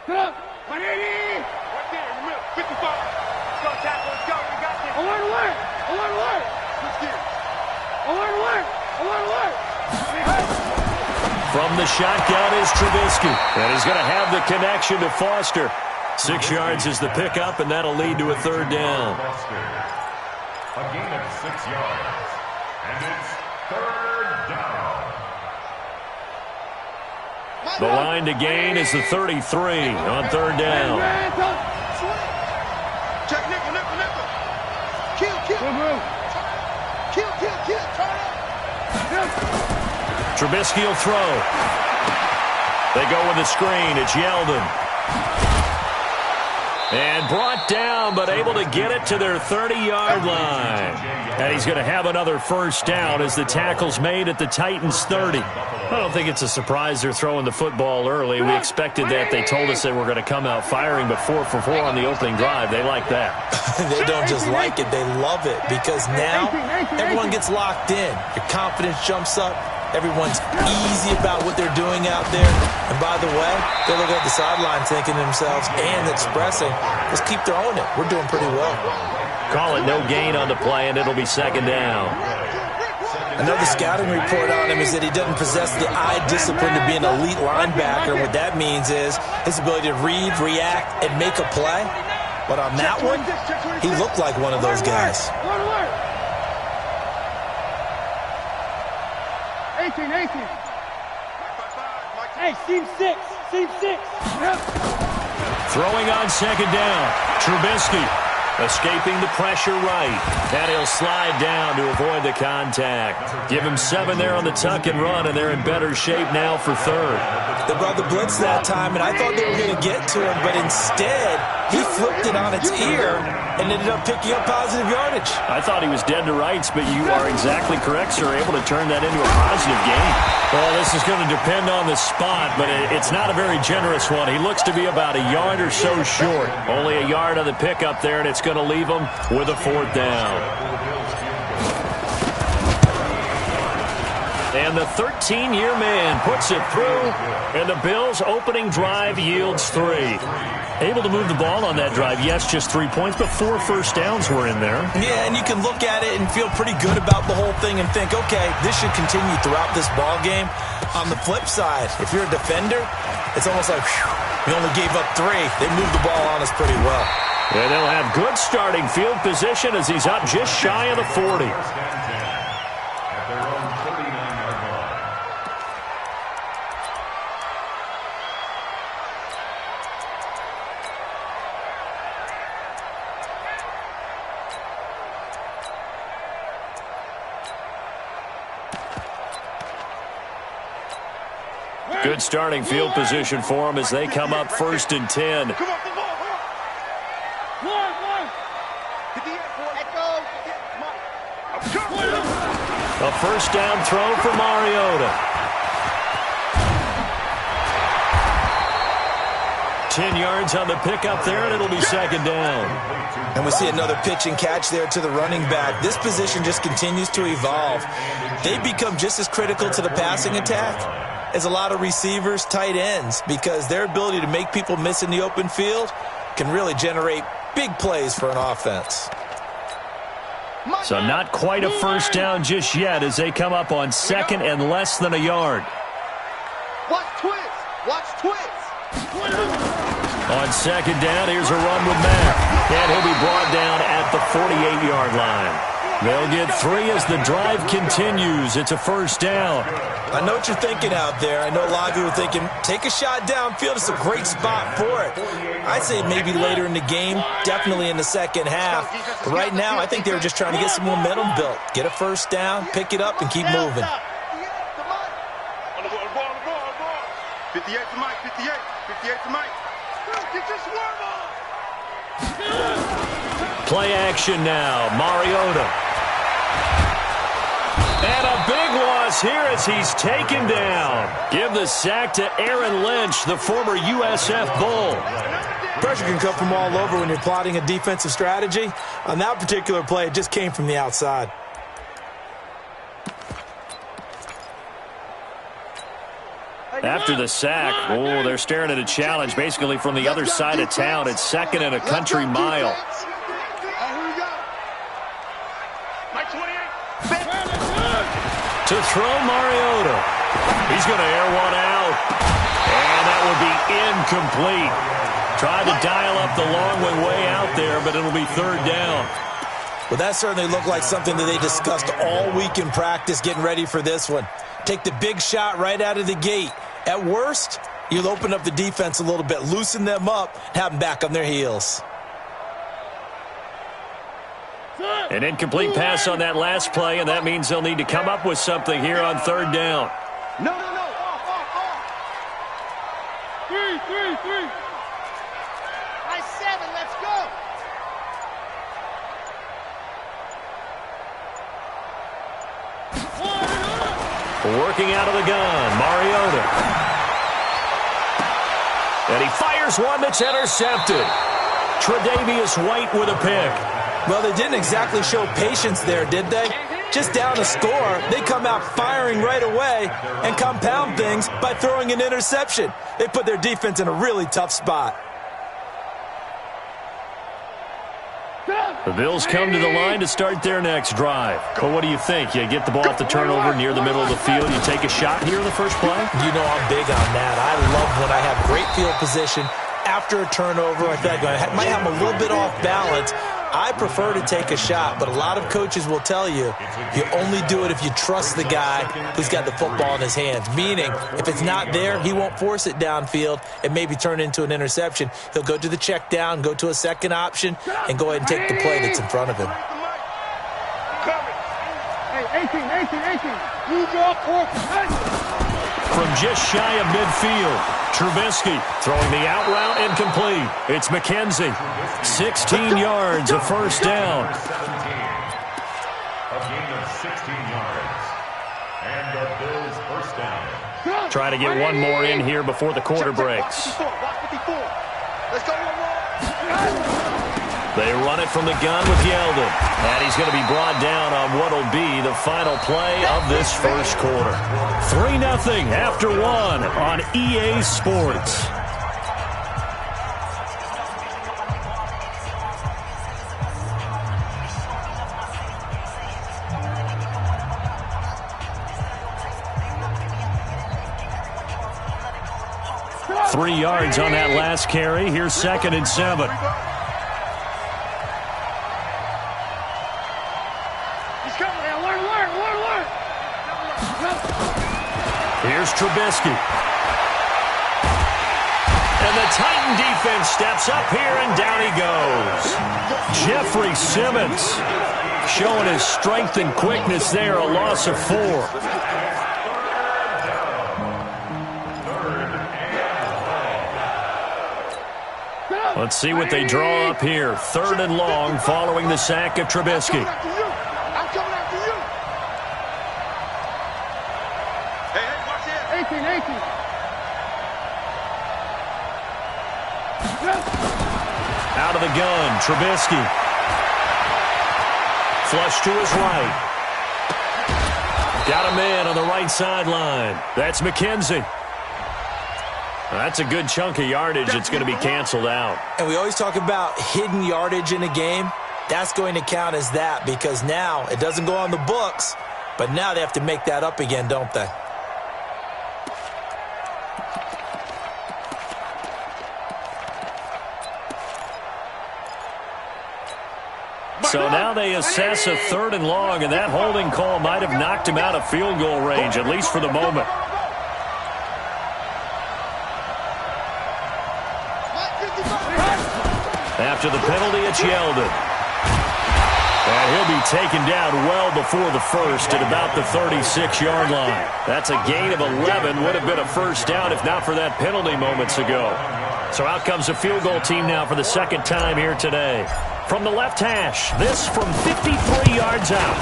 Right there in the middle. 55. Let's go, tackle. Let's go. We got this. Alert. Let's get it. Alert. From the shotgun is Trubisky. And he's going to have the connection to Foster. 6 yards is the pickup, and that'll lead to a third down. A gain of 6 yards. And it's third down. The line to gain is the 33 on third down. Check nickel. Kill. Turn up. Trubisky will throw. They go with the screen. It's Yeldon. And brought down, but able to get it to their 30-yard line. And he's going to have another first down as the tackle's made at the Titans' 30. I don't think it's a surprise they're throwing the football early. We expected that. They told us they were going to come out firing, but 4 for 4 on the opening drive. They like that. They don't just like it, they love it, because now everyone gets locked in. Your confidence jumps up. Everyone's easy about what they're doing out there. And by the way, they're looking at the sideline thinking to themselves and expressing, let's keep throwing it. We're doing pretty well. Call it no gain on the play, and it'll be second down. Another scouting report on him is that he doesn't possess the eye discipline to be an elite linebacker. What that means is his ability to read, react, and make a play. But on that one, he looked like one of those guys. 18. Hey, seam 6. Throwing on second down. Trubisky escaping the pressure right. And he'll slide down to avoid the contact. Give him 7 there on the tuck and run, and they're in better shape now for third. They brought the blitz that time, and I thought they were going to get to him, but instead, he flipped it on its ear and ended up picking up positive yardage. I thought he was dead to rights, but you are exactly correct, sir. Able to turn that into a positive gain. Well, this is going to depend on the spot, but it's not a very generous one. He looks to be about a yard or so short. Only a yard on the pickup there, and it's going to leave him with a fourth down. And the 13-year man puts it through, and the Bills' opening drive yields 3. Able to move the ball on that drive. Yes, just 3 points, but 4 first downs were in there. Yeah, and you can look at it and feel pretty good about the whole thing and think, okay, this should continue throughout this ball game. On the flip side, if you're a defender, it's almost like, whew, we only gave up 3. They moved the ball on us pretty well. And they'll have good starting field position as he's up just shy of the 40. Good starting field position for them as they come up 1st and 10. Come on. A first down throw for Mariota. 10 yards on the pickup there, and it'll be second down. And we see another pitch and catch there to the running back. This position just continues to evolve. They become just as critical to the passing attack as a lot of receivers, tight ends, because their ability to make people miss in the open field can really generate big plays for an offense. So not quite a first down just yet as they come up on second and less than a yard. Watch twist. On second down, here's a run with Mack. And he'll be brought down at the 48-yard line. They'll get 3 as the drive continues. It's a first down. I know what you're thinking out there. I know a lot of you are thinking, take a shot downfield. It's a great spot for it. I'd say maybe later in the game, definitely in the second half. But right now, I think they were just trying to get some momentum built. Get a first down, pick it up, and keep moving. 58 to Mike. Get your swerve on. Play action now. Mariota. And a big loss here as he's taken down. Give the sack to Aaron Lynch, the former USF Bull. Pressure can come from all over when you're plotting a defensive strategy. On that particular play, it just came from the outside. After the sack, oh, they're staring at a challenge basically from the other side of town. It's 2nd and a country mile. To throw Mariota. He's going to air one out. And that will be incomplete. Tried to dial up the long way out there, but it'll be 3rd down. Well, that certainly looked like something that they discussed all week in practice getting ready for this one. Take the big shot right out of the gate. At worst, you'll open up the defense a little bit, loosen them up, have them back on their heels. An incomplete pass on that last play, and that means they'll need to come up with something here on 3rd down. No. Off. 3. Nice 7. Let's go. Working out of the gun, Mariota. And he fires one that's intercepted. Tre'Davious White with a pick. Well, they didn't exactly show patience there, did they? Just down a score, they come out firing right away and compound things by throwing an interception. They put their defense in a really tough spot. The Bills come to the line to start their next drive. Well, what do you think? You get the ball at the turnover near the middle of the field. You take a shot here in the first play? You know I'm big on that. I love when I have great field position after a turnover. I think I might have a little bit off balance. I prefer to take a shot, but a lot of coaches will tell you you only do it if you trust the guy who's got the football in his hands. Meaning, if it's not there, he won't force it downfield and maybe turn it into an interception. He'll go to the check down, go to a second option, and go ahead and take the play that's in front of him. Hey, 18. You draw court. From just shy of midfield, Trubisky throwing the out route incomplete. It's McKenzie. 16 yards, a first down. A gain of 16 yards. And the Bills first down. Try to get one more in here before the quarter breaks. Let's go one more. They run it from the gun with Yeldon. And he's going to be brought down on what will be the final play of this first quarter. 3-0 after 1 on EA Sports. Three yards on that last carry. Here's 2nd and 7. Here's Trubisky. And the Titan defense steps up here, and down he goes. Jeffrey Simmons showing his strength and quickness there, a loss of 4. Let's see what they draw up here. 3rd and long following the sack of Trubisky. I'm coming after you. Hey, watch here. 18. Out of the gun, Trubisky. Flush to his right. Got a man on the right sideline. That's McKenzie. That's a good chunk of yardage. It's going to be canceled out. And we always talk about hidden yardage in a game. That's going to count as that because now it doesn't go on the books, but now they have to make that up again, don't they? So now they assess a 3rd and long, and that holding call might have knocked him out of field goal range, at least for the moment. After the penalty, it's Yeldon. And he'll be taken down well before the first at about the 36-yard line. That's a gain of 11. Would have been a first down if not for that penalty moments ago. So out comes the field goal team now for the 2nd time here today. From the left hash, this from 53 yards out.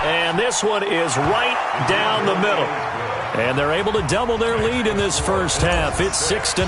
And this one is right down the middle. And they're able to double their lead in this first half. It's 6-0.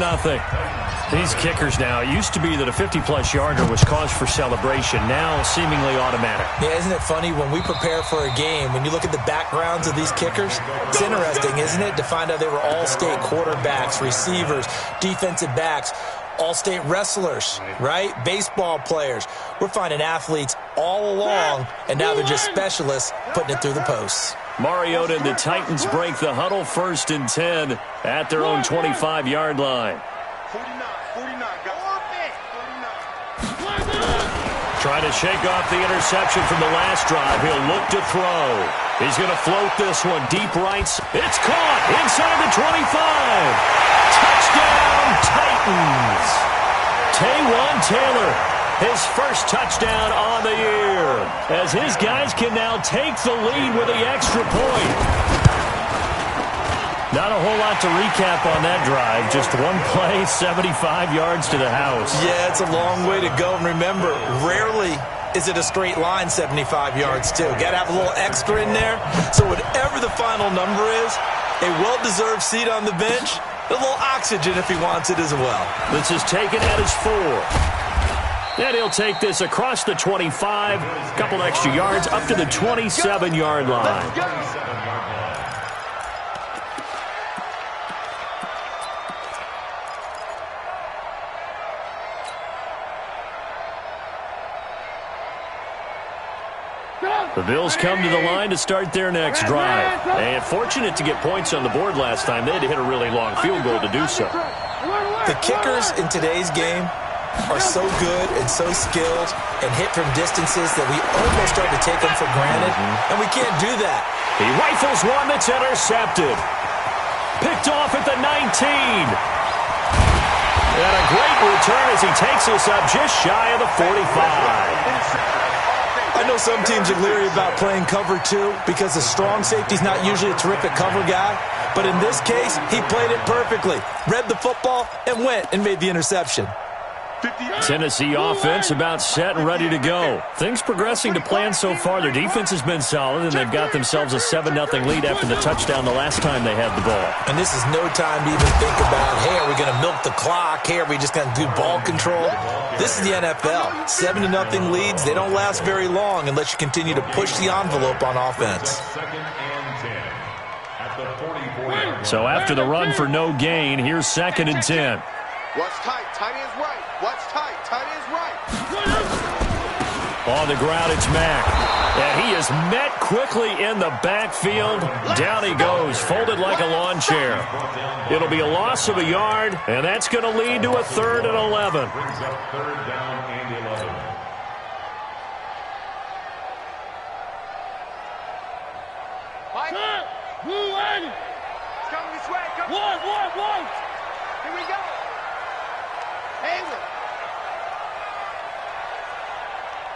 These kickers now, it used to be that a 50-plus yarder was cause for celebration, now seemingly automatic. Yeah, isn't it funny when we prepare for a game, when you look at the backgrounds of these kickers, it's interesting, isn't it, to find out they were all-state quarterbacks, receivers, defensive backs, all-state wrestlers, right? Baseball players. We're finding athletes all along, and now they're just specialists putting it through the posts. Mariota and the Titans break the huddle, 1st and 10 at their own 25-yard line. 49, got 49. Trying to shake off the interception from the last drive. He'll look to throw. He's going to float this one deep right. It's caught inside the 25. Touchdown, Titans. Taywan Taylor, his first touchdown on the year, as his guys can now take the lead with the extra point. Not a whole lot to recap on that drive. Just one play, 75 yards to the house. Yeah, it's a long way to go. And remember, rarely is it a straight line 75 yards, too. Got to have a little extra in there. So whatever the final number is, a well-deserved seat on the bench, a little oxygen if he wants it as well. This is taken at his 4. And he'll take this across the 25, a couple extra yards, up to the 27-yard line. The Bills come to the line to start their next drive. And fortunate to get points on the board last time. They had to hit a really long field goal to do so. The kickers in today's game are so good and so skilled and hit from distances that we almost start to take them for granted, and we can't do that. He rifles one that's intercepted. Picked off at the 19. And a great return as he takes us up just shy of the 45. I know some teams are leery about playing cover 2 because the strong safety's not usually a terrific cover guy. But in this case, he played it perfectly. Read the football and went and made the interception. Tennessee offense about set and ready to go. Things progressing to plan so far. Their defense has been solid, and they've got themselves a 7-0 lead after the touchdown the last time they had the ball. And this is no time to even think about, hey, are we going to milk the clock? Hey, are we just going to do ball control? This is the NFL. 7-0 leads, they don't last very long unless you continue to push the envelope on offense. So after the run for no gain, here's 2nd and 10. Watch tight, tight ends right. Watch tight, tight ends right. On the ground, it's Mack. And he is met quickly in the backfield. Down he goes, folded like a lawn chair. It'll be a loss of a yard, and that's going to lead to a 3rd and 11. Brings up 3rd down and 11. Mike. It's coming this way. One. Here we go. Hayward.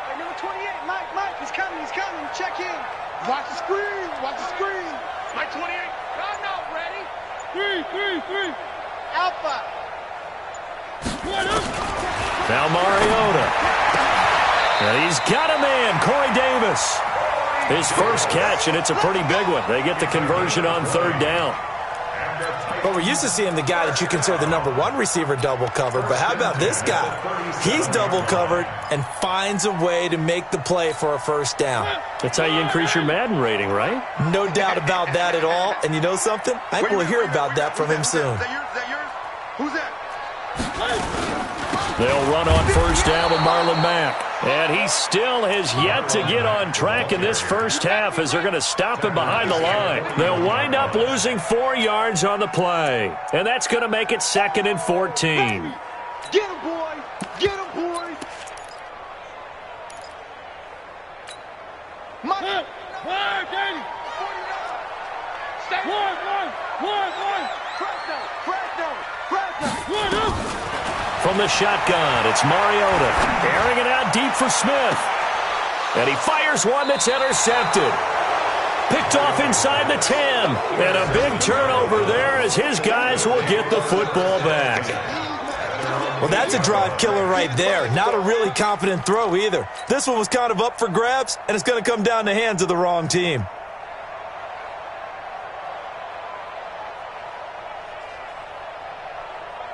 Hey, number 28, Mike, he's coming. Check in. Watch the screen. Mike 28. I'm not ready. 3. Alpha. Now Mariota. And he's got a man, Corey Davis. His first catch, and it's a pretty big one. They get the conversion on 3rd down. But we're used to seeing the guy that you consider the number 1 receiver double covered. But how about this guy? He's double covered and finds a way to make the play for a 1st down. That's how you increase your Madden rating, right? No doubt about that at all. And you know something? I think we'll hear about that from him soon. Is that yours? Who's that? They'll run on 1st down with Marlon Mack. And he still has yet to get on track in this first half as they're going to stop him behind the line. They'll wind up losing 4 yards on the play. And that's going to make it 2nd and 14. Get him, boy. Get him, boy. Mike. Danny. 49. Stay. One. Crack. From the shotgun, it's Mariota. Airing it out deep for Smith. And he fires one that's intercepted. Picked off inside the 10. And a big turnover there as his guys will get the football back. Well, that's a drive killer right there. Not a really confident throw either. This one was kind of up for grabs, and it's going to come down the hands of the wrong team.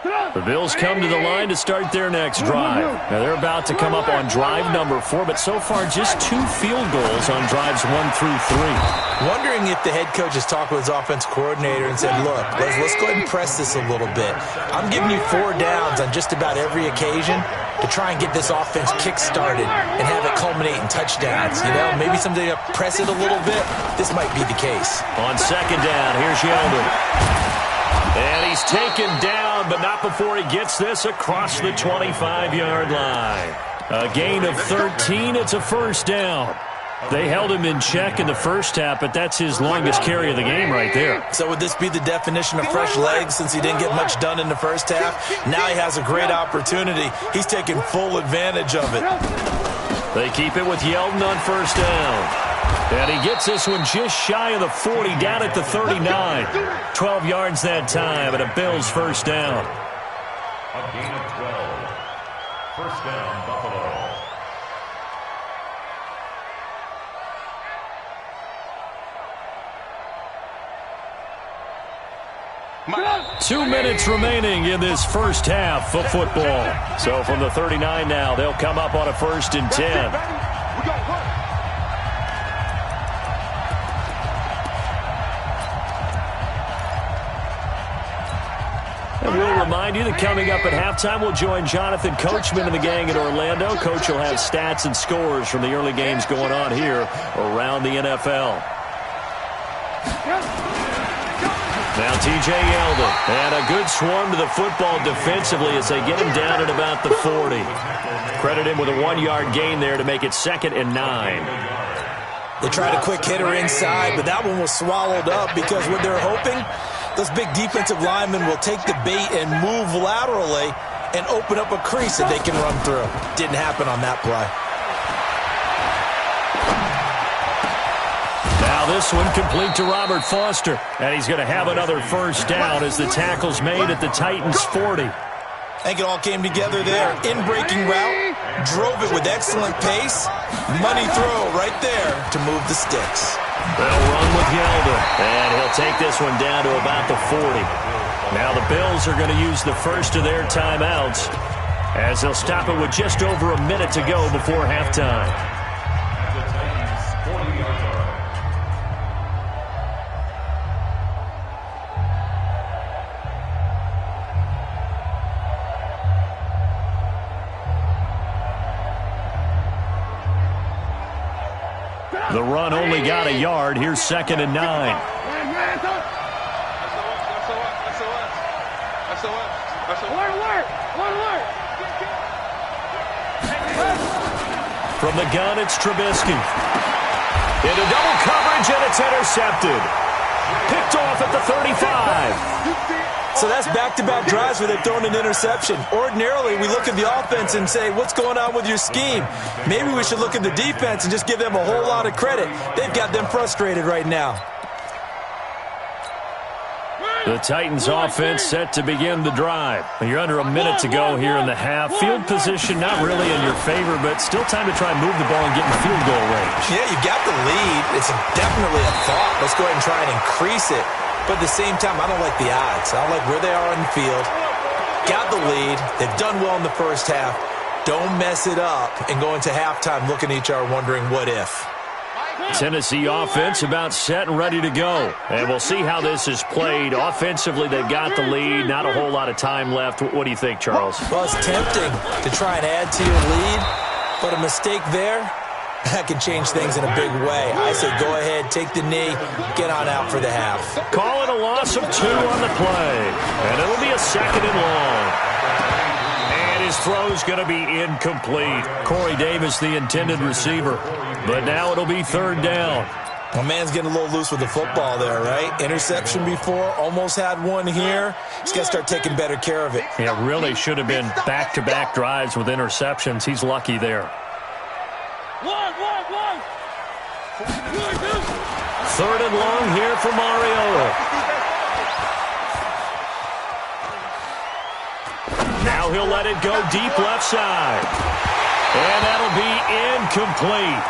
The Bills come to the line to start their next drive. Now, they're about to come up on drive number 4, but so far just 2 field goals on drives 1 through 3. Wondering if the head coach has talked with his offense coordinator and said, look, let's go ahead and press this a little bit. I'm giving you 4 downs on just about every occasion to try and get this offense kick-started and have it culminate in touchdowns. You know, maybe someday to press it a little bit. This might be the case. On second down, here's Yeldon. And he's taken down, but not before he gets this across the 25-yard line. A gain of 13. It's a first down. They held him in check in the first half, but that's his longest carry of the game right there. So would this be the definition of fresh legs since he didn't get much done in the first half? Now he has a great opportunity. He's taking full advantage of it. They keep it with Yeldon on first down. And he gets this one just shy of the 40, down at the 39. 12 yards that time, and a Bills first down. A gain of 12. First down, Buffalo. Two minutes remaining in this first half of football. So from the 39 now, they'll come up on a 1st and 10. And we'll remind you that coming up at halftime, we'll join Jonathan Coachman and the gang in Orlando. Coach will have stats and scores from the early games going on here around the NFL. Now T.J. Yeldon, and a good swarm to the football defensively as they get him down at about the 40. Credit him with a 1-yard gain there to make it 2nd and 9. They tried a quick hitter inside, but that one was swallowed up because what they're hoping, those big defensive linemen will take the bait and move laterally and open up a crease that they can run through. Didn't happen on that play. Now this one complete to Robert Foster, and he's going to have another first down as the tackle's made at the Titans' 40. I think it all came together there. In-breaking route, drove it with excellent pace. Money throw right there to move the sticks. They'll run with Yeldon, and he'll take this one down to about the 40. Now the Bills are going to use the first of their timeouts as they'll stop it with just over a minute to go before halftime. At the Titans' 40-yard line. The run only got a yard. Here's 2nd and 9. From the gun, it's Trubisky. Into double coverage, and it's intercepted. Picked off at the 35. So that's back-to-back drives where they've thrown an interception. Ordinarily, we look at the offense and say, what's going on with your scheme? Maybe we should look at the defense and just give them a whole lot of credit. They've got them frustrated right now. The Titans offense set to begin the drive. You're under a minute to go here in the half. Field position not really in your favor, but still time to try and move the ball and get in field goal range. Yeah, you got the lead. It's definitely a thought. Let's go ahead and try and increase it. But at the same time, I don't like the odds. I don't like where they are on the field. Got the lead. They've done well in the first half. Don't mess it up and go into halftime looking at each other wondering what if. Tennessee offense about set and ready to go. And we'll see how this is played. Offensively, they've got the lead. Not a whole lot of time left. What do you think, Charles? Well, it's tempting to try and add to your lead, but a mistake there, that can change things in a big way. I say go ahead, take the knee, get on out for the half. Call it a loss of 2 on the play. And it'll be a 2nd and long. And his throw's going to be incomplete. Corey Davis, the intended receiver. But now it'll be 3rd down. My man's getting a little loose with the football there, right? Interception before, almost had one here. He's got to start taking better care of it. Yeah, really should have been back-to-back drives with interceptions. He's lucky there. 3rd and long here for Mariota. Now he'll let it go deep left side. And that'll be incomplete.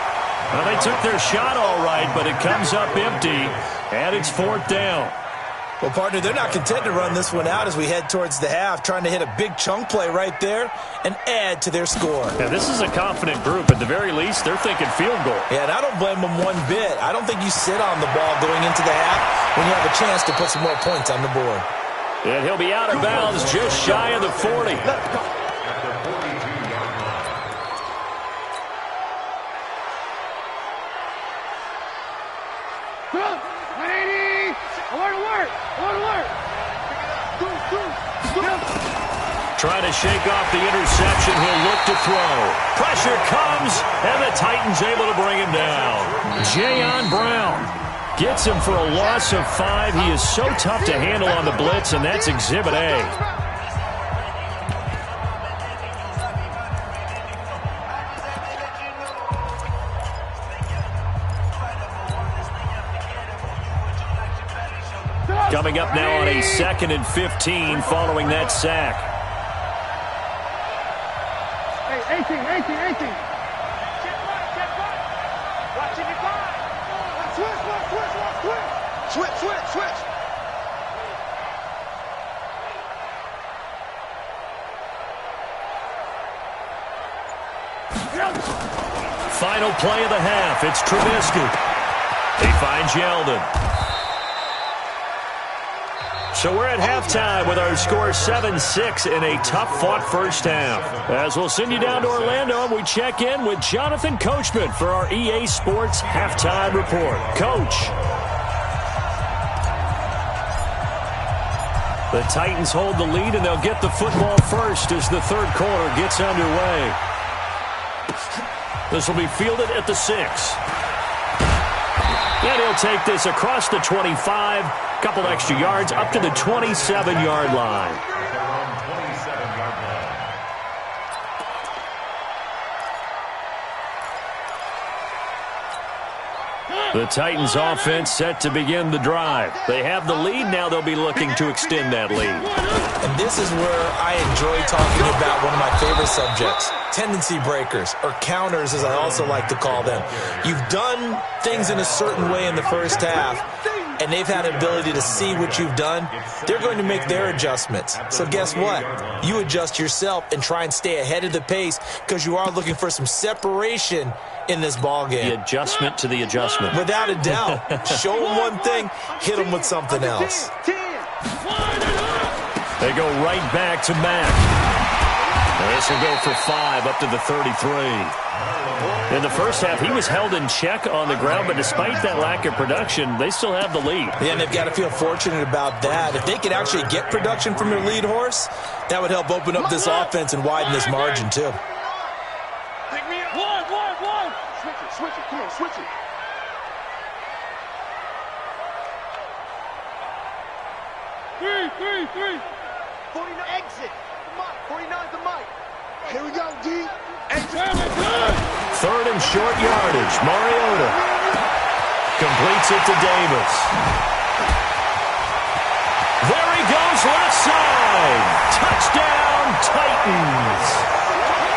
Well, they took their shot all right, but it comes up empty, and it's 4th down. Well, partner, they're not content to run this one out as we head towards the half, trying to hit a big chunk play right there and add to their score. Yeah, this is a confident group. At the very least, they're thinking field goal. Yeah, and I don't blame them one bit. I don't think you sit on the ball going into the half when you have a chance to put some more points on the board. And he'll be out of bounds just shy of the 40. Trying to shake off the interception. He'll look to throw. Pressure comes, and the Titans able to bring him down. Jayon Brown gets him for a loss of 5. He is so tough to handle on the blitz, and that's Exhibit A. Coming up now on a 2nd and 15 following that sack. 18. Watching it by. Switch. Final play of the half. It's Trubisky. He finds Yeldon. So we're at halftime with our score 7-6 in a tough-fought first half. As we'll send you down to Orlando, and we check in with Jonathan Coachman for our EA Sports Halftime Report. Coach. The Titans hold the lead, and they'll get the football first as the third quarter gets underway. This will be fielded at the 6. And he'll take this across the 25. Couple extra yards up to the 27-yard line. The Titans offense set to begin the drive. They have the lead. Now they'll be looking to extend that lead. And this is where I enjoy talking about one of my favorite subjects, tendency breakers, or counters as I also like to call them. You've done things in a certain way in the first half, and they've had an ability to see what you've done. They're going to make their adjustments. So guess what? You adjust yourself and try and stay ahead of the pace because you are looking for some separation in this ball game. The adjustment to the adjustment. Without a doubt. Show them one thing, hit them with something else. They go right back to Mack. This will go for 5 up to the 33. In the first half, he was held in check on the ground, but despite that lack of production, they still have the lead. Yeah, and they've got to feel fortunate about that. If they could actually get production from their lead horse, that would help open up this offense and widen this margin, too. Switch it. Come on, switch it. Three. 49 exit. 49's the mic. Here we go, D. Exit. 3rd and short yardage. Mariota completes it to Davis. There he goes, left side. Touchdown, Titans.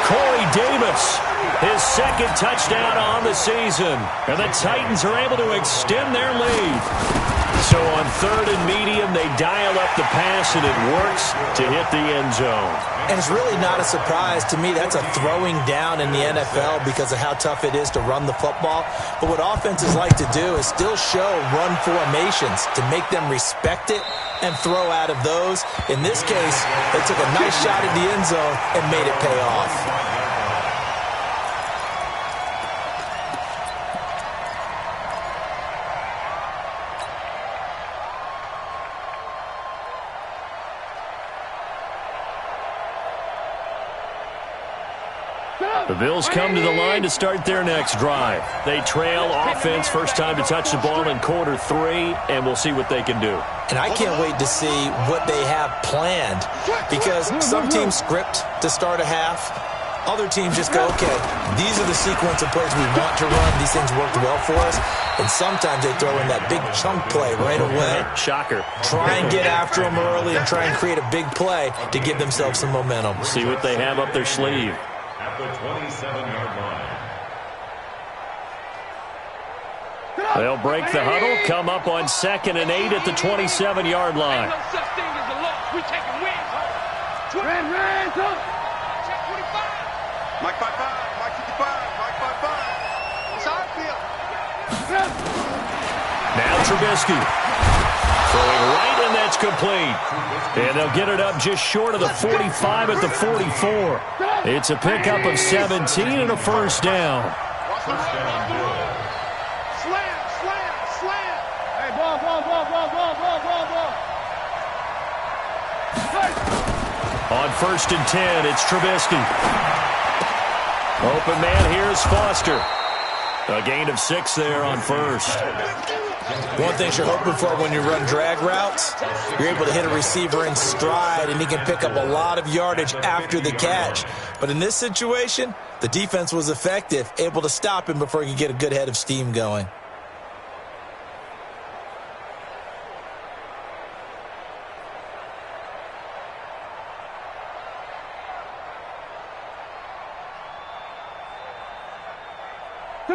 Corey Davis, his 2nd touchdown on the season. And the Titans are able to extend their lead. So on 3rd and medium, they dial up the pass, and it works to hit the end zone. And it's really not a surprise to me. That's a throwing down in the NFL because of how tough it is to run the football. But what offenses like to do is still show run formations to make them respect it and throw out of those. In this case, they took a nice shot at the end zone and made it pay off. The Bills come to the line to start their next drive. They trail offense, first time to touch the ball in quarter 3, and we'll see what they can do. And I can't wait to see what they have planned because some teams script to start a half. Other teams just go, okay, these are the sequence of plays we want to run. These things worked well for us. And sometimes they throw in that big chunk play right away. Shocker. Try and get after them early and try and create a big play to give themselves some momentum. See what they have up their sleeve. At the 27-yard line. They'll break the huddle, come up on 2nd and 8 at the 27-yard line. No such thing as a loss. We taking wins home. Ran, check 25. Mike 55, Mike 55, Mike 55. It's our field. Now Trubisky. Throwing right, and that's complete. And they'll get it up just short of the 45 at the 44. It's a pickup of 17 and a first down. Slam. Hey, ball. On 1st and 10, it's Trubisky. Open man here is Foster. A gain of 6 there on 1st. One thing you're hoping for when you run drag routes, you're able to hit a receiver in stride, and he can pick up a lot of yardage after the catch. But in this situation, the defense was effective, able to stop him before he could get a good head of steam going.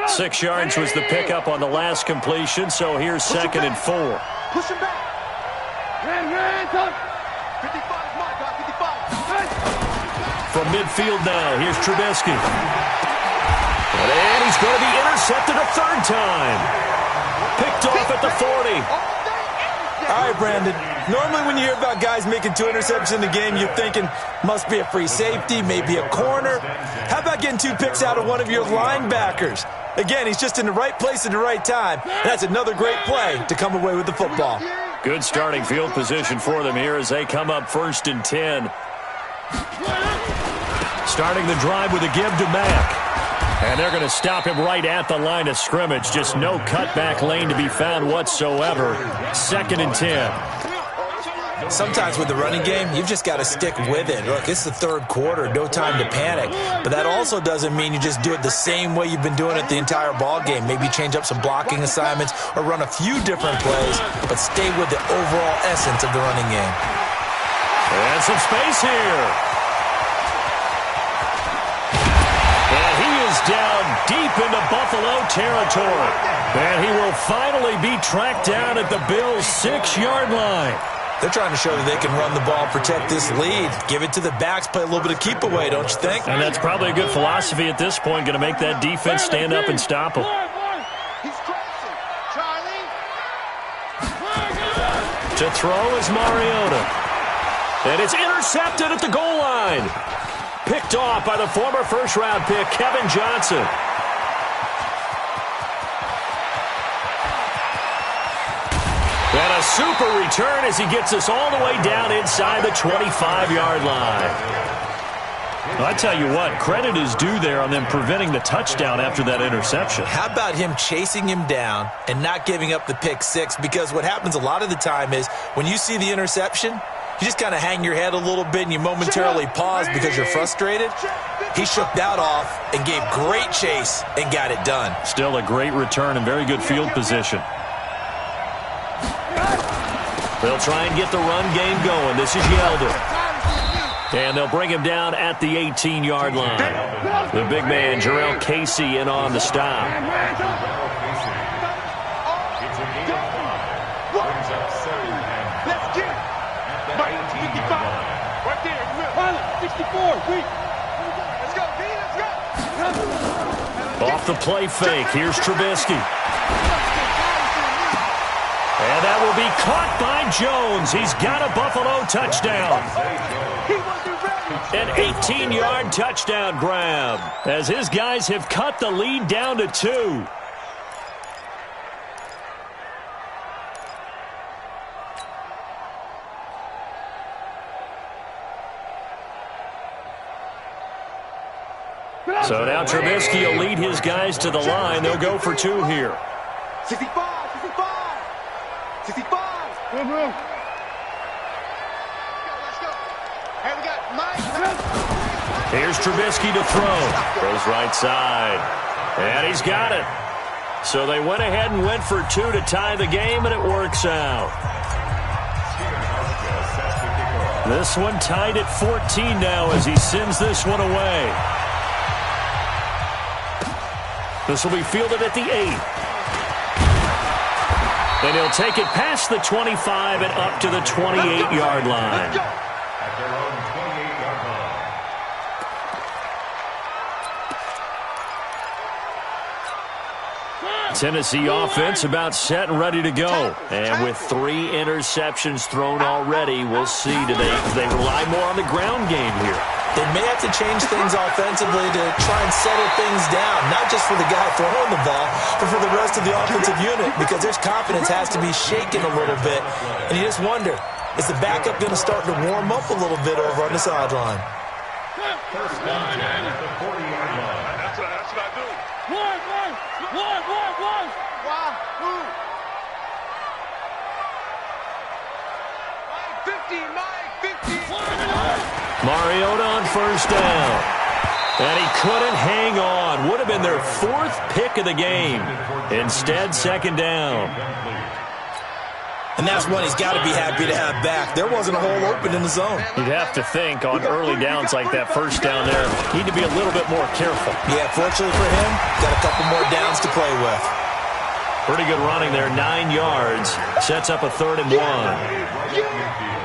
Six yards was the pickup on the last completion, so here's 2nd and 4. Push him back. Ran, 55, Mike, 55. From midfield now, here's Trubisky. And he's going to be intercepted a 3rd time. Picked off at the 40. All right, Brandon. Normally when you hear about guys making 2 interceptions in the game, you're thinking must be a free safety, maybe a corner. How about getting 2 picks out of one of your linebackers? Again, he's just in the right place at the right time. That's another great play to come away with the football. Good starting field position for them here as they come up 1st and 10. Starting the drive with a give to Mack. And they're going to stop him right at the line of scrimmage. Just no cutback lane to be found whatsoever. 2nd and 10. Sometimes with the running game, you've just got to stick with it. Look, it's the 3rd quarter, no time to panic. But that also doesn't mean you just do it the same way you've been doing it the entire ball game. Maybe change up some blocking assignments or run a few different plays, but stay with the overall essence of the running game. And some space here. And he is down deep into Buffalo territory. And he will finally be tracked down at the Bills' 6-yard line. They're trying to show that they can run the ball, protect this lead. Give it to the backs, play a little bit of keep away, don't you think? And that's probably a good philosophy at this point, going to make that defense stand up and stop them. He's crossing. Charlie. To throw is Mariota. And it's intercepted at the goal line. Picked off by the former first-round pick, Kevin Johnson. And a super return as he gets us all the way down inside the 25-yard line. Well, I tell you what, credit is due there on them preventing the touchdown after that interception. How about him chasing him down and not giving up the pick 6? Because what happens a lot of the time is when you see the interception, you just kind of hang your head a little bit and you momentarily pause because you're frustrated. He shook that off and gave great chase and got it done. Still a great return and very good field position. They'll try and get the run game going. This is Yeldon. And they'll bring him down at the 18-yard line. The big man, Jarrell Casey, in on the stop. Let's get it. 55. Right there. 64. Let's go, B. Let's go. Off the play fake. Here's Trubisky. And that will be caught by Jones. He's got a Buffalo touchdown. An 18-yard touchdown grab as his guys have cut the lead down to 2. So now Trubisky will lead his guys to the line. They'll go for 2 here. 65. 65. Let's go. Hey, we got Mike. Here's Trubisky to throw. Goes right side. And he's got it. So they went ahead and went for 2 to tie the game, and it works out. This one tied at 14 now as he sends this one away. This will be fielded at the 8. And he'll take it past the 25 and up to the 28-yard line. At their own 28-yard line. Tennessee offense about set and ready to go. And with 3 interceptions thrown already, we'll see. Do they rely more on the ground game here? They may have to change things offensively to try and settle things down, not just for the guy throwing the ball, but for the rest of the offensive unit, because their confidence has to be shaken a little bit. And you just wonder, is the backup going to start to warm up a little bit over on the sideline? First down at the 40-yard line. That's what I do. One. Why? Who? 50. Mariota on first down. And he couldn't hang on. Would have been their 4th pick of the game. Instead, second down. And that's one he's got to be happy to have back. There wasn't a hole open in the zone. You'd have to think on early downs like that first down there, need to be a little bit more careful. Yeah, fortunately for him, got a couple more downs to play with. Pretty good running there, 9 yards. Sets up a 3rd and 1.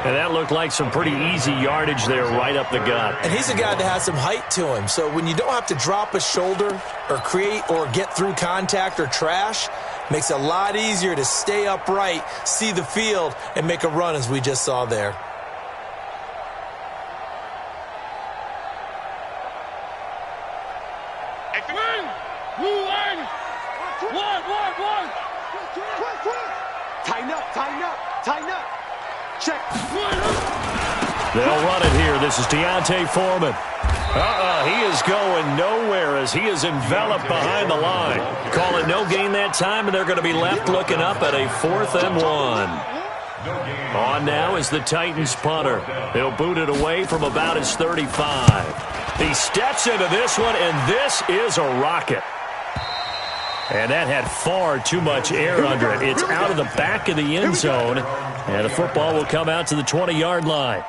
And that looked like some pretty easy yardage there right up the gut. And he's a guy that has some height to him. So when you don't have to drop a shoulder or create or get through contact or trash, makes it a lot easier to stay upright, see the field, and make a run as we just saw there. One. Tighten up. Check. They'll run it here. This is Deontay Foreman. He is going nowhere as he is enveloped behind the line. Call it no gain that time, and they're going to be left looking up at a 4th and 1. On now is the Titans punter. He'll boot it away from about his 35. He steps into this one, and this is a rocket. And that had far too much air under it. It's out of the back of the end zone, and the football will come out to the 20-yard line.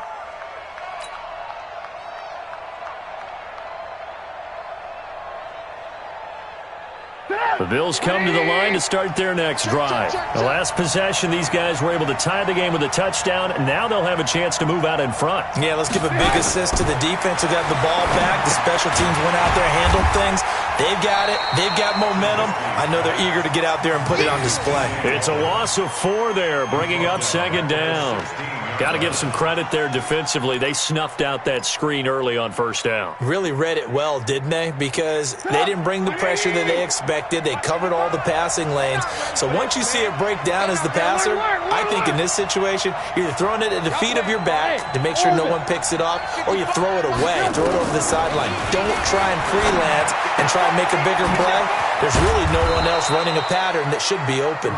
The Bills come to the line to start their next drive. The last possession, these guys were able to tie the game with a touchdown, and now they'll have a chance to move out in front. Yeah, let's give a big assist to the defense who got the ball back. The special teams went out there, handled things. They've got it. They've got momentum. I know they're eager to get out there and put it on display. It's a loss of 4 there, bringing up second down. Got to give some credit there defensively. They snuffed out that screen early on first down. Really read it well, didn't they? Because they didn't bring the pressure that they expected. They covered all the passing lanes. So once you see it break down as the passer, I think in this situation, you're either throwing it at the feet of your back to make sure no one picks it up, or you throw it away, throw it over the sideline. Don't try and freelance and try and make a bigger play. There's really no one else running a pattern that should be open.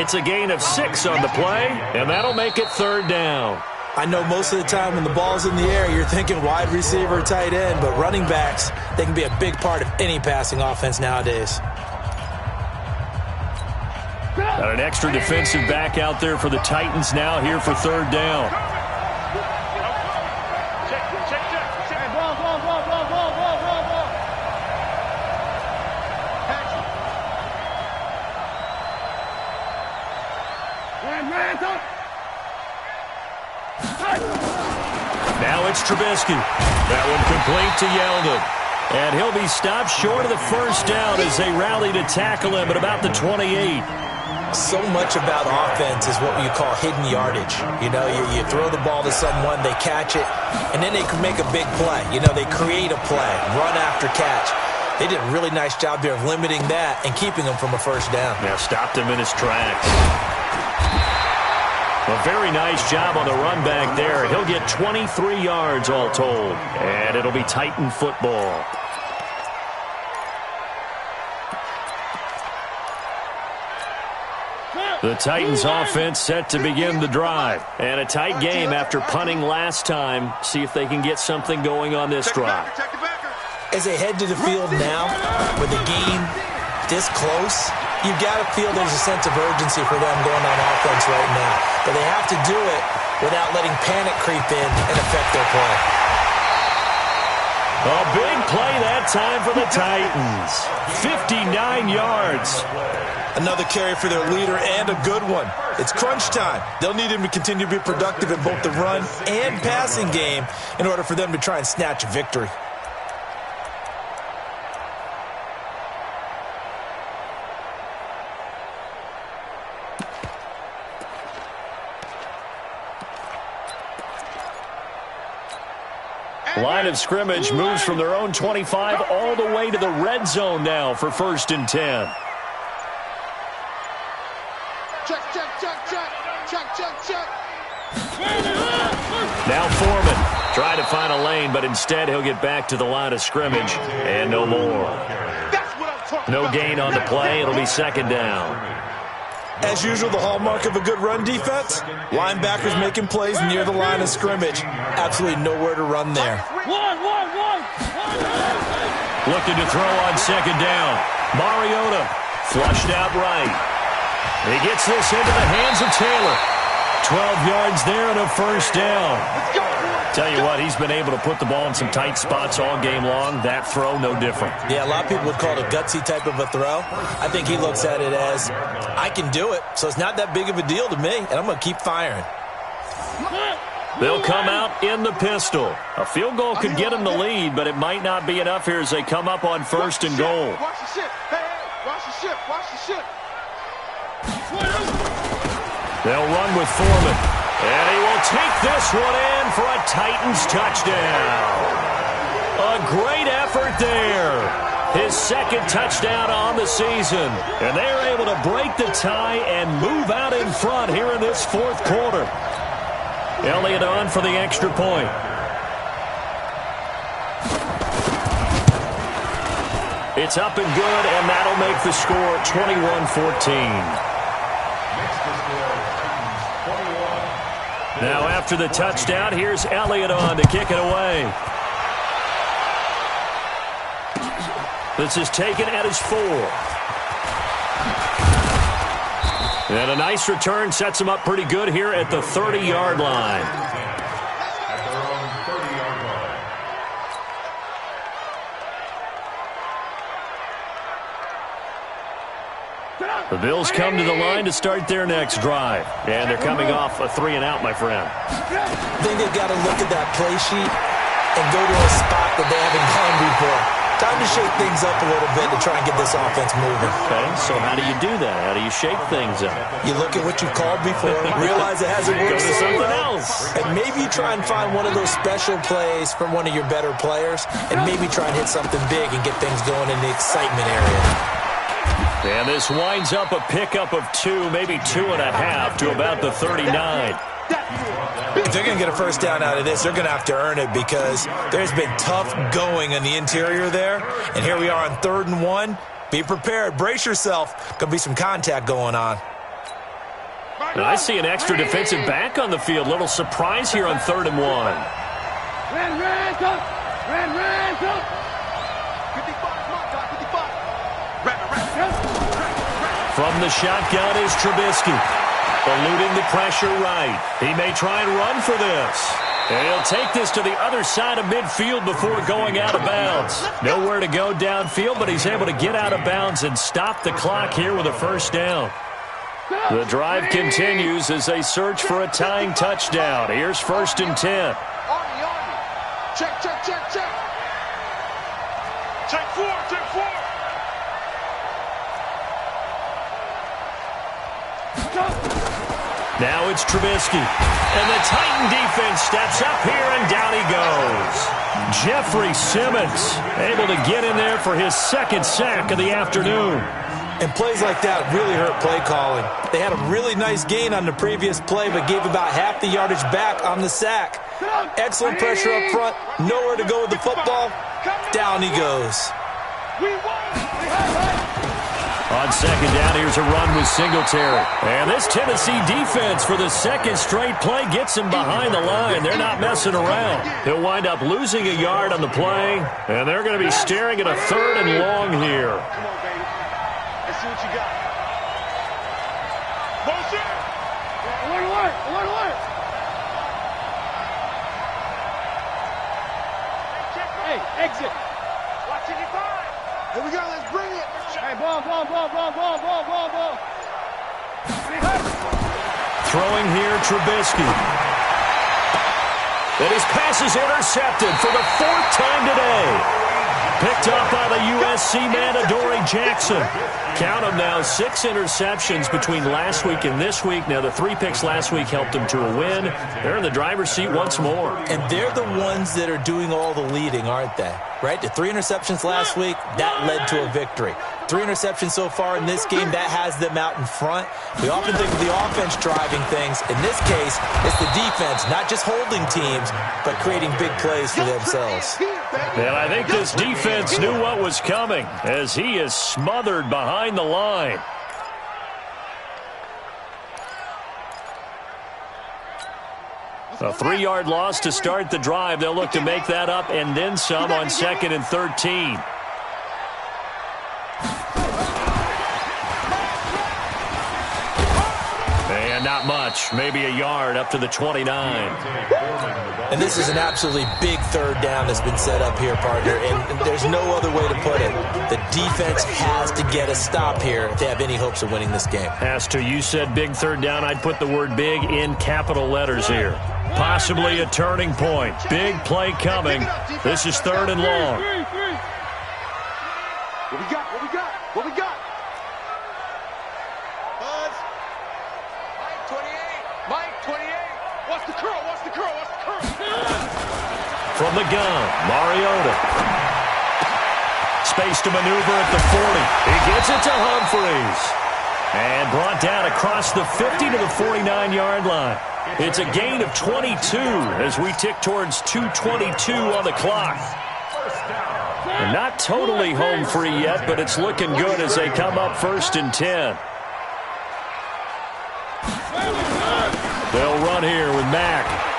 It's a gain of 6 on the play, and that'll make it 3rd down. I know most of the time when the ball's in the air, you're thinking wide receiver, tight end, but running backs, they can be a big part of any passing offense nowadays. Got an extra defensive back out there for the Titans now here for 3rd down. Now it's Trubisky. That one complete to Yeldon. And he'll be stopped short of the first down as they rally to tackle him at about the 28. So much about offense is what you call hidden yardage. You know, you throw the ball to someone, they catch it, and then they can make a big play. You know, they create a play, run after catch. They did a really nice job there of limiting that and keeping him from a first down. Now stopped him in his tracks. A very nice job on the run back there. He'll get 23 yards all told. And it'll be Titan football. The Titans offense set to begin the drive. And a tight game after punting last time. See if they can get something going on this drive. As they head to the field now, with the game this close, you've got to feel there's a sense of urgency for them going on offense right now. But they have to do it without letting panic creep in and affect their play. A big play that time for the Titans. 59 yards. Another carry for their leader and a good one. It's crunch time. They'll need him to continue to be productive in both the run and passing game in order for them to try and snatch a victory. Line of scrimmage moves from their own 25 all the way to the red zone now for 1st and 10. Check, check, check, check. Check, check, check. Now Foreman trying to find a lane, but instead he'll get back to the line of scrimmage and no more. That's what I'm talking No about. gain on the play. It'll be 2nd down. As usual, the hallmark of a good run defense, linebackers making plays near the line of scrimmage. Absolutely nowhere to run there. One. Looking to throw on 2nd down. Mariota flushed out right. He gets this into the hands of Taylor. 12 yards there and a 1st down. Let's go. Tell you what, he's been able to put the ball in some tight spots all game long. That throw, no different. Yeah, a lot of people would call it a gutsy type of a throw. I think he looks at it as, I can do it, so it's not that big of a deal to me, and I'm going to keep firing. They'll come out in the pistol. A field goal could get them the lead, but it might not be enough here as they come up on 1st and goal. Watch the ship. Hey, watch the ship. Watch the ship. They'll run with Foreman. And he will take this one in for a Titans touchdown. A great effort there. His 2nd touchdown on the season. And they're able to break the tie and move out in front here in this 4th quarter. Elliott on for the extra point. It's up and good, and that'll make the score 21-14. Now after the touchdown, here's Elliott on to kick it away. This is taken at his 4. And a nice return sets him up pretty good here at the 30-yard line. The Bills come to the line to start their next drive. And they're coming off a 3-and-out, my friend. I think they've got to look at that play sheet and go to a spot that they haven't gone before. Time to shake things up a little bit to try and get this offense moving. Okay, so how do you do that? How do you shake things up? You look at what you've called before, realize it hasn't Go worked to so something well, else. and maybe you try and find one of those special plays from one of your better players, and maybe try and hit something big and get things going in the excitement area. And this winds up a pickup of 2, maybe 2.5 to about the 39. If they're going to get a 1st down out of this, they're going to have to earn it because there's been tough going in the interior there. And here we are on 3rd and 1. Be prepared. Brace yourself. Going to be some contact going on. And I see an extra defensive back on the field. Little surprise here on 3rd and 1. Ran, go. Ran, go. 55, come on, Doc, 55. From the shotgun is Trubisky. Eluding the pressure right. He may try and run for this. And he'll take this to the other side of midfield before going out of bounds. Nowhere to go downfield, but he's able to get out of bounds and stop the clock here with a 1st down. The drive continues as they search for a tying touchdown. Here's 1st and 10. Army. Check, check, check, check. Check 4, check 4. Now it's Trubisky. And the Titan defense steps up here, and down he goes. Jeffrey Simmons able to get in there for his 2nd sack of the afternoon. And plays like that really hurt play calling. They had a really nice gain on the previous play, but gave about half the yardage back on the sack. Excellent pressure up front. Nowhere to go with the football. Down he goes. We won. On 2nd down, here's a run with Singletary. And this Tennessee defense for the 2nd straight play gets him behind the line. They're not messing around. He'll wind up losing a yard on the play, and they're going to be staring at a 3rd and long here. Come on, baby. Let's see what you got. Motion. Hey, exit. Watch it, Here we go, let's bring it. Hey, ball. Throwing here, Trubisky. And his pass is intercepted for the 4th time today. Picked up by the USC man, Adoree Jackson. Count them now, 6 interceptions between last week and this week. Now, the 3 picks last week helped them to a win. They're in the driver's seat once more. And they're the ones that are doing all the leading, aren't they? Right? The 3 interceptions last week, that led to a victory. 3 interceptions so far in this game, that has them out in front. We often think of the offense driving things. In this case, it's the defense, not just holding teams, but creating big plays for themselves. And I think this defense knew what was coming as he is smothered behind the line. A 3-yard loss to start the drive. They'll look to make that up and then some on 2nd and 13. And not much, maybe a yard up to the 29. And this is an absolutely big 3rd down that's been set up here, partner, and there's no other way to put it. The defense has to get a stop here if they have any hopes of winning this game. Has to. You said big 3rd down. I'd put the word big in capital letters here. Possibly a turning point. Big play coming. This is 3rd and long. What we got? Buzz. Mike 28. What's the curl? From the gun, Mariota. Space to maneuver at the 40. He gets it to Humphries. And brought down across the 50 to the 49-yard line. It's a gain of 22 as we tick towards 2:22 on the clock. And not totally home free yet, but it's looking good as they come up 1st and 10. They'll run here with Mack.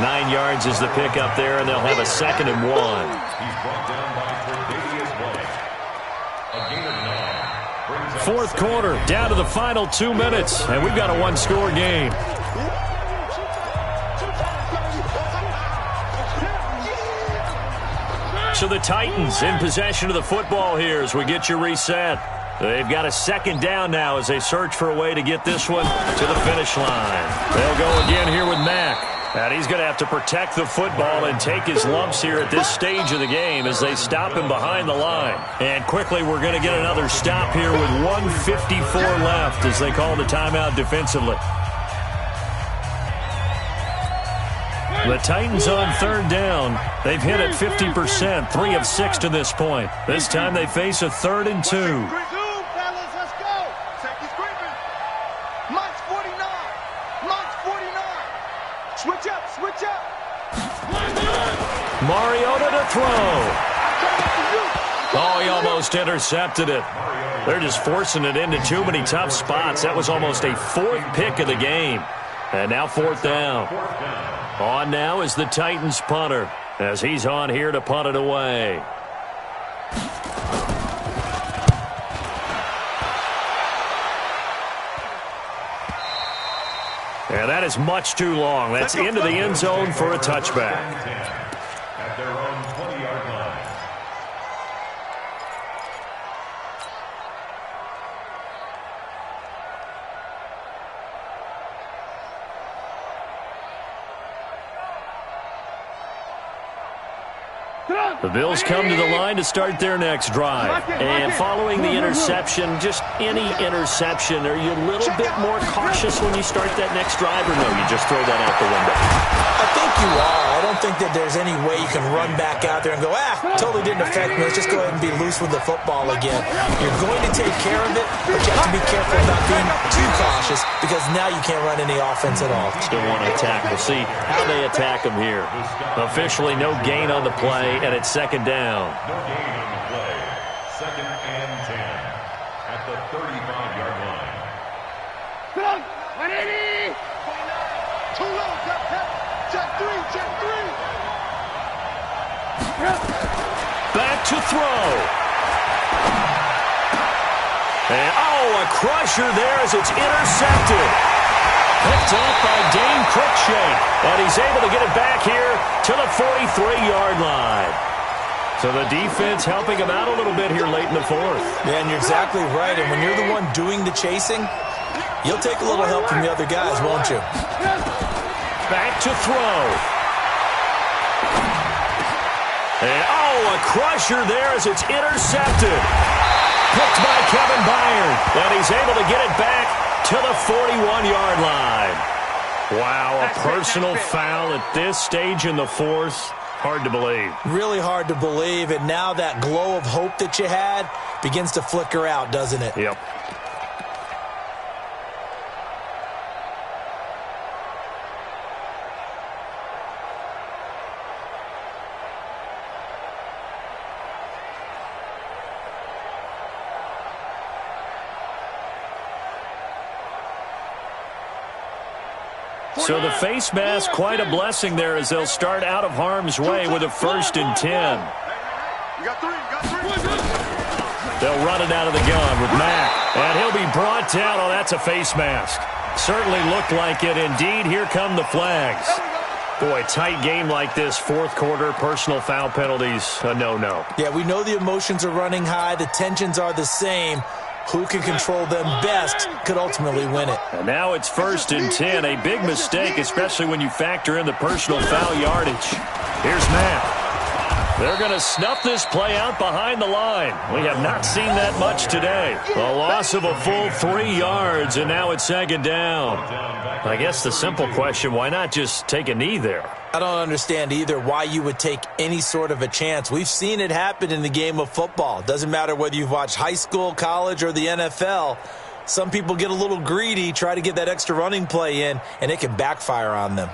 9 yards is the pickup there, and they'll have a 2nd and 1. He's brought down by Tre'Davious White. A gain of 9. 4th quarter, down to the final 2 minutes, and we've got a 1-score game. So the Titans in possession of the football here as we get you reset. They've got a 2nd down now as they search for a way to get this one to the finish line. They'll go again here with Mack. And he's going to have to protect the football and take his lumps here at this stage of the game as they stop him behind the line. And quickly, we're going to get another stop here with 1:54 left as they call the timeout defensively. The Titans on 3rd down. They've hit it 50%, 3 of 6 to this point. This time they face a 3rd and 2. Switch up. Mariota to throw. Oh, he almost intercepted it. They're just forcing it into too many tough spots. That was almost a 4th pick of the game. And now 4th down. On now is the Titans punter as he's on here to punt it away. And that is much too long. That's into the end zone for a touchback. At their own 20-yard line. The Bills come to the line to start their next drive. And following the interception, just any interception, are you a little bit more cautious when you start that next drive, or no, you just throw that out the window? I think you are. I don't think that there's any way you can run back out there and go, totally didn't affect me. Let's just go ahead and be loose with the football again. You're going to take care of it, but you have to be careful about being too cautious because now you can't run any offense at all. Still want to attack. We'll see how they attack them here. Officially no gain on the play, and it's 2nd down. No gain on the play. 2nd and 10 at the 35-yard line. Too low. Check 3. Back to throw. And, a crusher there as it's intercepted. Picked off by Dane Cruikshank. And he's able to get it back here to the 43-yard line. So the defense helping him out a little bit here late in the fourth. Yeah, and you're exactly right. And when you're the one doing the chasing, you'll take a little help from the other guys, won't you? Back to throw. And, a crusher there as it's intercepted. Picked by Kevin Byard. And he's able to get it back to the 41-yard line. Wow, a personal foul at this stage in the fourth. Hard to believe. Really hard to believe. And now that glow of hope that you had begins to flicker out, doesn't it? Yep. So the face mask, quite a blessing there as they'll start out of harm's way with a 1st and 10. You got three. They'll run it out of the gun with Mack. And he'll be brought down. Oh, that's a face mask. Certainly looked like it. Indeed, here come the flags. Boy, tight game like this, fourth quarter, personal foul penalties, a no-no. Yeah, we know the emotions are running high. The tensions are the same. Who can control them best could ultimately win it. And now it's 1st and 10. A big mistake, especially when you factor in the personal foul yardage. Here's Matt. They're going to snuff this play out behind the line. We have not seen that much today. A loss of a full 3 yards, and now it's 2nd down. I guess the simple question, why not just take a knee there? I don't understand either why you would take any sort of a chance. We've seen it happen in the game of football. It doesn't matter whether you've watched high school, college, or the NFL. Some people get a little greedy, try to get that extra running play in, and it can backfire on them.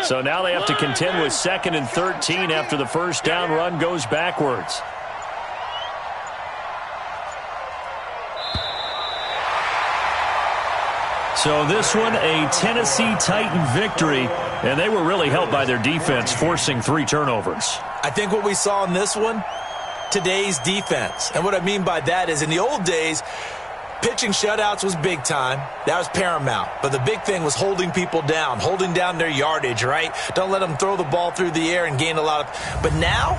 So now they have to contend with 2nd and 13 after the first down run goes backwards. So this one, a Tennessee Titan victory, and they were really helped by their defense, forcing 3 turnovers. I think what we saw in this one, today's defense. And what I mean by that is in the old days, pitching shutouts was big time. That was paramount. But the big thing was holding people down, holding down their yardage, right? Don't let them throw the ball through the air and gain a lot of... But now,